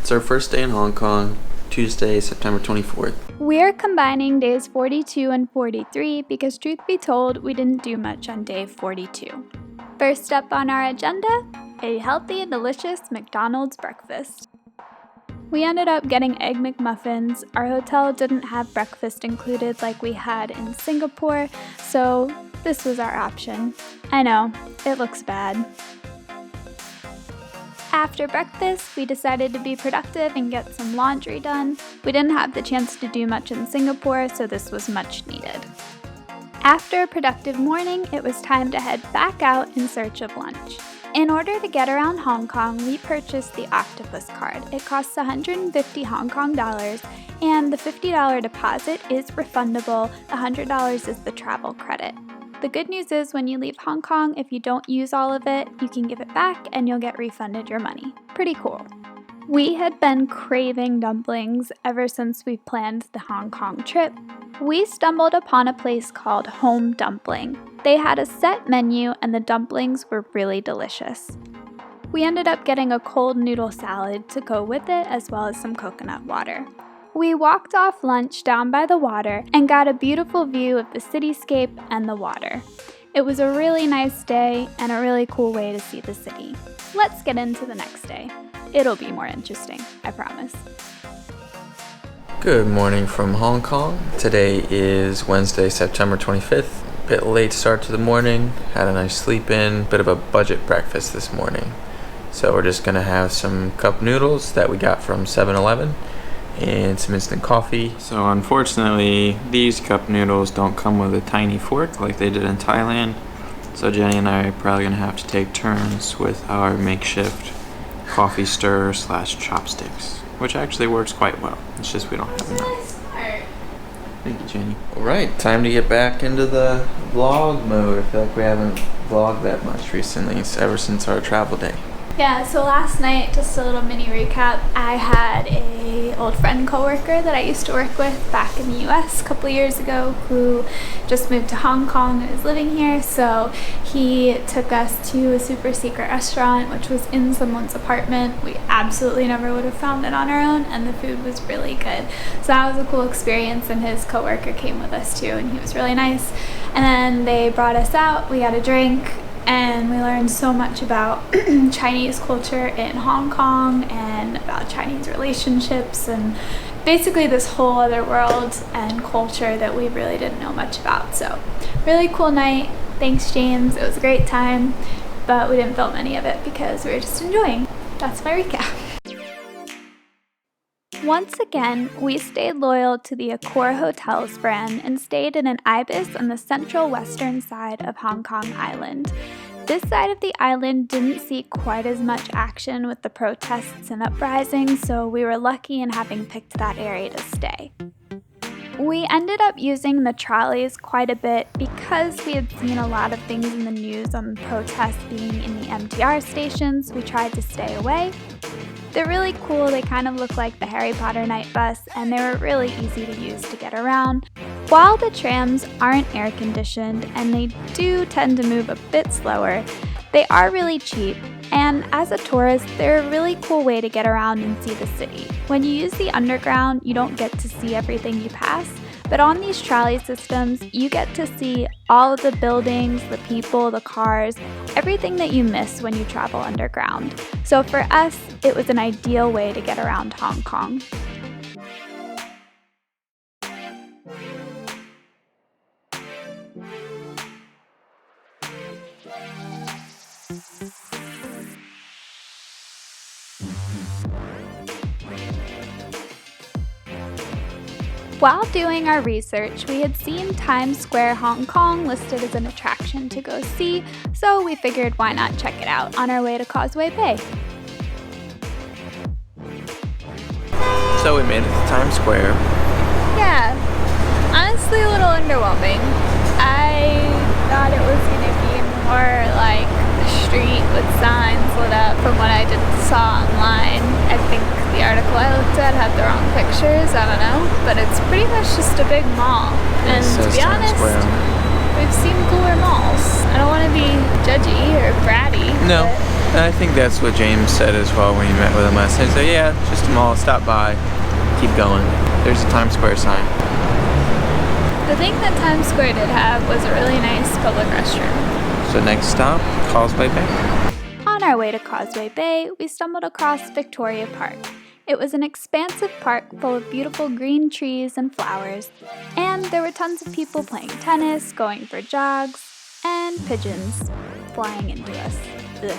It's our first day in Hong Kong, Tuesday, September 24th. We're combining days 42 and 43 because truth be told, we didn't do much on day 42. First up on our agenda, a healthy and delicious McDonald's breakfast. We ended up getting Egg McMuffins. Our hotel didn't have breakfast included like we had in Singapore, so this was our option. I know, it looks bad. After breakfast, we decided to be productive and get some laundry done. We didn't have the chance to do much in Singapore, so this was much needed. After a productive morning, it was time to head back out in search of lunch. In order to get around Hong Kong, we purchased the Octopus card. It costs 150 Hong Kong dollars, and the $50 deposit is refundable. The $100 is the travel credit. The good news is when you leave Hong Kong, if you don't use all of it, you can give it back and you'll get refunded your money. Pretty cool. We had been craving dumplings ever since we planned the Hong Kong trip. We stumbled upon a place called Home Dumpling. They had a set menu and the dumplings were really delicious. We ended up getting a cold noodle salad to go with it as well as some coconut water. We walked off lunch down by the water and got a beautiful view of the cityscape and the water. It was a really nice day and a really cool way to see the city. Let's get into the next day. It'll be more interesting, I promise. Good morning from Hong Kong. Today is Wednesday, September 25th. Bit late start to the morning. Had a nice sleep in. Bit of a budget breakfast this morning. So we're just gonna have some cup noodles that we got from 7-Eleven. And some instant coffee. So unfortunately, these cup noodles don't come with a tiny fork like they did in Thailand. So Jenny and I are probably gonna have to take turns with our makeshift coffee stirrer / chopsticks, which actually works quite well. It's just we don't have enough. Thank you, Jenny. Alright, time to get back into the vlog mode. I feel like we haven't vlogged that much recently, ever since our travel day. Yeah, so last night, just a little mini recap, I had a old friend coworker that I used to work with back in the US a couple years ago who just moved to Hong Kong and is living here, so he took us to a super secret restaurant which was in someone's apartment. We absolutely never would have found it on our own and the food was really good. So that was a cool experience and his coworker came with us too and he was really nice. And then they brought us out, we got a drink, and we learned so much about Chinese culture in Hong Kong and about Chinese relationships and basically this whole other world and culture that we really didn't know much about. So really cool night. Thanks, James. It was a great time, but we didn't film any of it because we were just enjoying. That's my recap. Once again, we stayed loyal to the Accor Hotels brand and stayed in an ibis on the central western side of Hong Kong Island. This side of the island didn't see quite as much action with the protests and uprisings, so we were lucky in having picked that area to stay. We ended up using the trolleys quite a bit because we had seen a lot of things in the news on the protests being in the MTR stations. We tried to stay away. They're really cool, they kind of look like the Harry Potter night bus, and they were really easy to use to get around. While the trams aren't air conditioned and they do tend to move a bit slower, they are really cheap, and as a tourist, they're a really cool way to get around and see the city. When you use the underground, you don't get to see everything you pass, but on these trolley systems, you get to see all of the buildings, the people, the cars, everything that you miss when you travel underground. So for us, it was an ideal way to get around Hong Kong. While doing our research, we had seen Times Square, Hong Kong listed as an attraction to go see, so we figured why not check it out on our way to Causeway Bay. So we made it to Times Square. Yeah, honestly a little underwhelming. I thought it was going to be more like a street with signs lit up from what I saw online. I think the article I looked at had the wrong pictures, I don't know, but it's pretty much just a big mall. And to be honest, we've seen cooler malls. I don't want to be judgy or bratty. No, And I think that's what James said as well when he met with him last night. So yeah, just a mall, stop by, keep going. There's a Times Square sign. The thing that Times Square did have was a really nice public restroom. So next stop, Causeway Bay. On our way to Causeway Bay, we stumbled across Victoria Park. It was an expansive park full of beautiful green trees and flowers, and there were tons of people playing tennis, going for jogs, and pigeons flying into us. Ugh.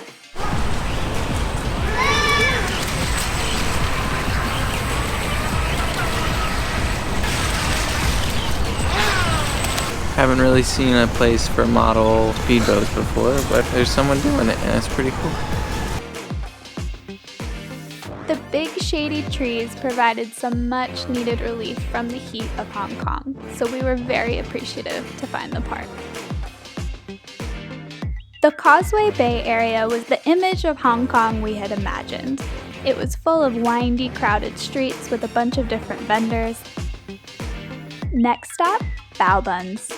Haven't really seen a place for model speedboats before, but there's someone doing it, and it's pretty cool. The big shady trees provided some much needed relief from the heat of Hong Kong, so we were very appreciative to find the park. The Causeway Bay area was the image of Hong Kong we had imagined. It was full of windy, crowded streets with a bunch of different vendors. Next stop, Buns.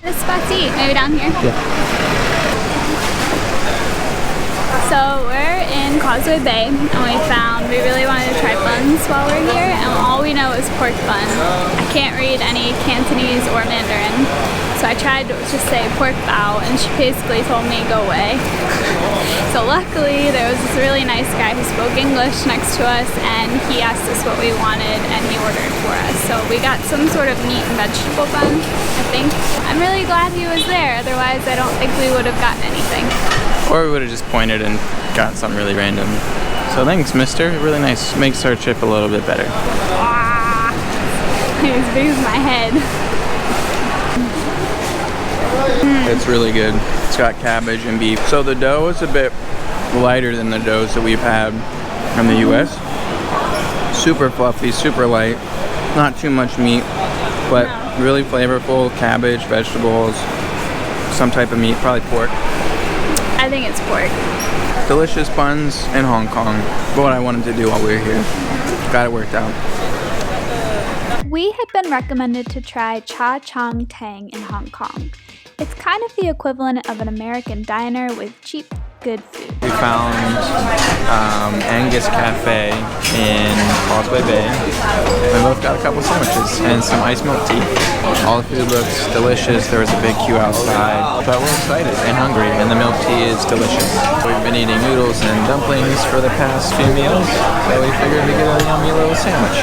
This spot to eat, maybe down here? Yeah. So we're in Causeway Bay, and we really wanted to try buns while we're here, and all we know is pork bun. I can't read any Cantonese or Mandarin, so I tried to just say pork bao, and she basically told me go away. So luckily there was this really nice guy who spoke English next to us, and he asked us what we wanted and he ordered for us. So we got some sort of meat and vegetable bun, I think. I'm really glad he was there, otherwise I don't think we would have gotten anything. Or we would have just pointed and got something really random. So thanks, mister. Really nice. Makes our trip a little bit better. Ah, it was big as my head. It's really good. It's got cabbage and beef. So the dough is a bit lighter than the doughs that we've had from the US. Super fluffy, super light. Not too much meat, but really flavorful. Cabbage, vegetables, some type of meat, probably pork. I think it's pork. Delicious buns in Hong Kong. What I wanted to do while we were here. Got it worked out. We had been recommended to try Chaan Teng in Hong Kong. It's kind of the equivalent of an American diner with cheap, good food. We found Angus Cafe in Causeway Bay. We both got a couple sandwiches and some iced milk tea. All the food looks delicious. There was a big queue outside, but we're excited and hungry, and the milk tea is delicious. We've been eating noodles and dumplings for the past few meals, so we figured we'd get a yummy little sandwich,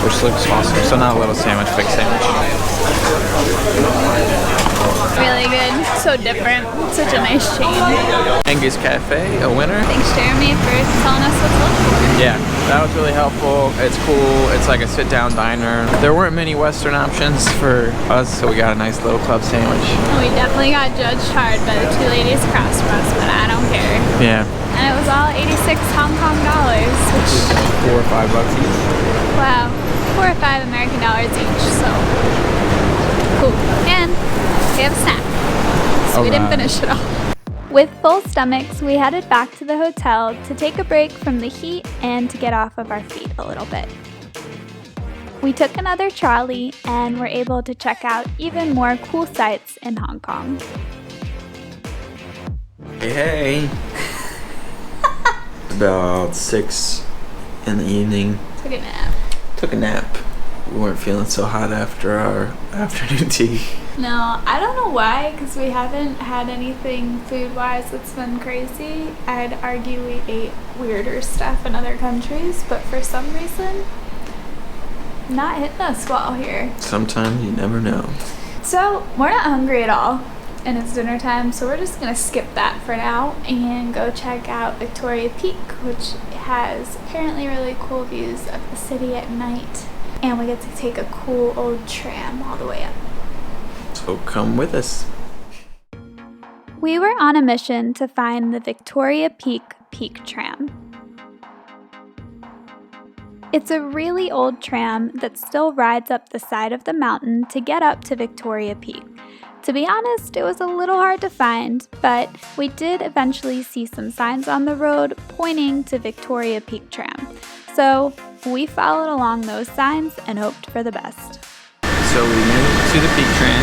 which looks awesome. So not a little sandwich, big sandwich. Really good, so different, such a nice chain. Angus Cafe, a winner. Thanks Jeremy for telling us what to look for. Yeah, that was really helpful. It's cool. It's like a sit-down diner. There weren't many Western options for us, so we got a nice little club sandwich. We definitely got judged hard by the two ladies across from us, but I don't care. Yeah. And it was all 86 Hong Kong dollars, which $4 or $5 each. Wow, 4 or 5 American dollars each, so cool. And we have a snack, so we didn't finish it all. With full stomachs, we headed back to the hotel to take a break from the heat and to get off of our feet a little bit. We took another trolley and were able to check out even more cool sights in Hong Kong. Hey. About 6 in the evening. Took a nap. We weren't feeling so hot after our afternoon tea. No, I don't know why, because we haven't had anything food-wise that's been crazy. I'd argue we ate weirder stuff in other countries, but for some reason, not hitting us well here. Sometimes you never know. So, we're not hungry at all, and it's dinner time, so we're just going to skip that for now and go check out Victoria Peak, which has apparently really cool views of the city at night. And we get to take a cool old tram all the way up. So come with us. We were on a mission to find the Victoria Peak Tram. It's a really old tram that still rides up the side of the mountain to get up to Victoria Peak. To be honest, it was a little hard to find, but we did eventually see some signs on the road pointing to Victoria Peak Tram. So we followed along those signs and hoped for the best. So we made it to the Peak Tram.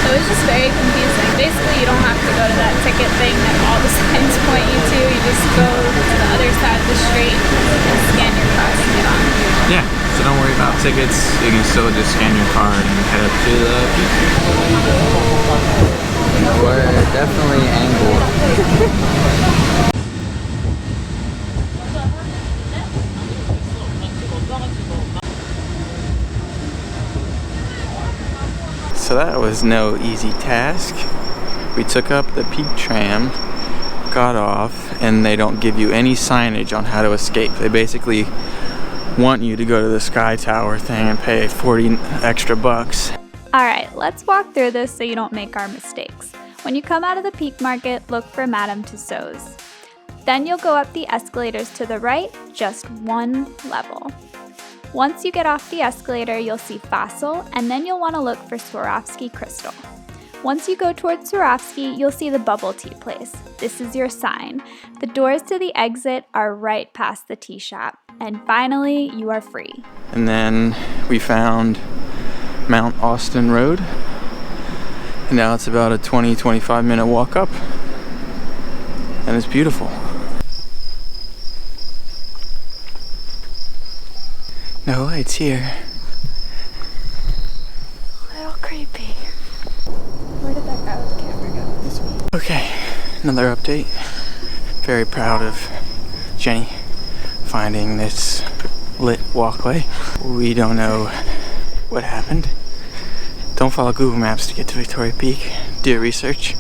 It was just very confusing. Basically, you don't have to go to that ticket thing that all the signs point you to. You just go to the other side of the street and scan your card and get on. Yeah, so don't worry about tickets. You can still just scan your card and head up to the Peak Tram. We're definitely angled. So that was no easy task. We took up the Peak Tram, got off, and they don't give you any signage on how to escape. They basically want you to go to the Sky Tower thing and pay 40 extra bucks. Alright, let's walk through this so you don't make our mistakes. When you come out of the Peak Market, look for Madame Tussauds. Then you'll go up the escalators to the right, just one level. Once you get off the escalator, you'll see Fossil, and then you'll want to look for Swarovski Crystal. Once you go towards Swarovski, you'll see the bubble tea place. This is your sign. The doors to the exit are right past the tea shop. And finally, you are free. And then we found Mount Austin Road. And now it's about a 20-25 minute walk up. And it's beautiful. No lights here. A little creepy. Where did that guy with the camera go? This way. Okay, another update. Very proud of Jenny finding this lit walkway. We don't know what happened. Don't follow Google Maps to get to Victoria Peak. Do your research.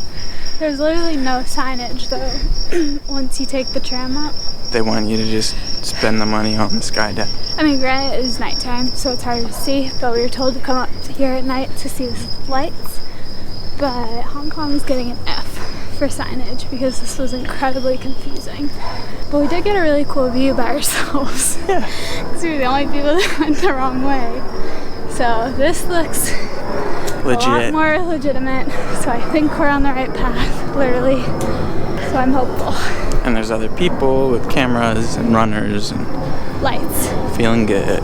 There's literally no signage though once you take the tram up. They want you to just spend the money on the sky deck. I mean, granted, it is nighttime, so it's hard to see, but we were told to come up here at night to see the lights. But Hong Kong's getting an F for signage because this was incredibly confusing. But we did get a really cool view by ourselves. Yeah. Because we were the only people that went the wrong way. So this looks legit. A lot more legitimate. So I think we're on the right path, literally. So I'm hopeful. And there's other people with cameras and runners and lights. Feeling good.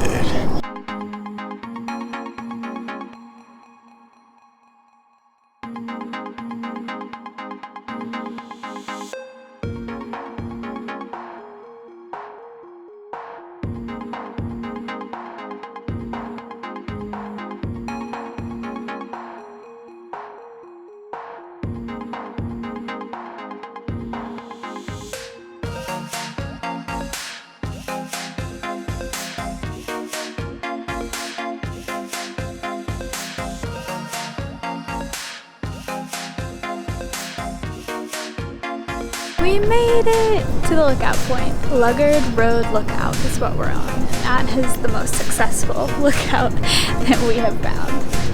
We made it to the lookout point. Luggard Road Lookout is what we're on. That is the most successful lookout that we have found.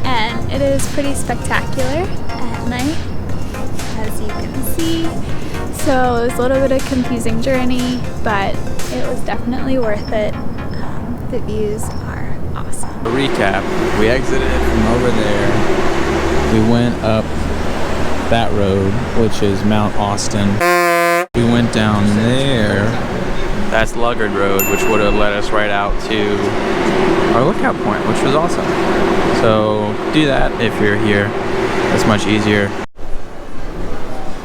And it is pretty spectacular at night, as you can see. So it was a little bit of a confusing journey, but it was definitely worth it. The views are awesome. A recap, we exited from over there. We went up that road, which is Mount Austin. We went down there. That's Luggard Road, which would have led us right out to our lookout point, which was awesome. So do that if you're here. That's much easier.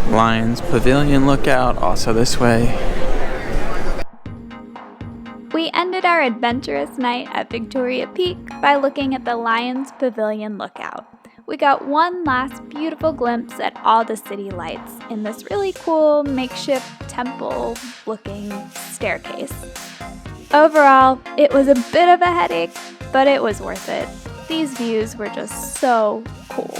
Lions Pavilion Lookout, also this way. We ended our adventurous night at Victoria Peak by looking at the Lions Pavilion Lookout. We got one last beautiful glimpse at all the city lights in this really cool makeshift temple-looking staircase. Overall, it was a bit of a headache, but it was worth it. These views were just so cool.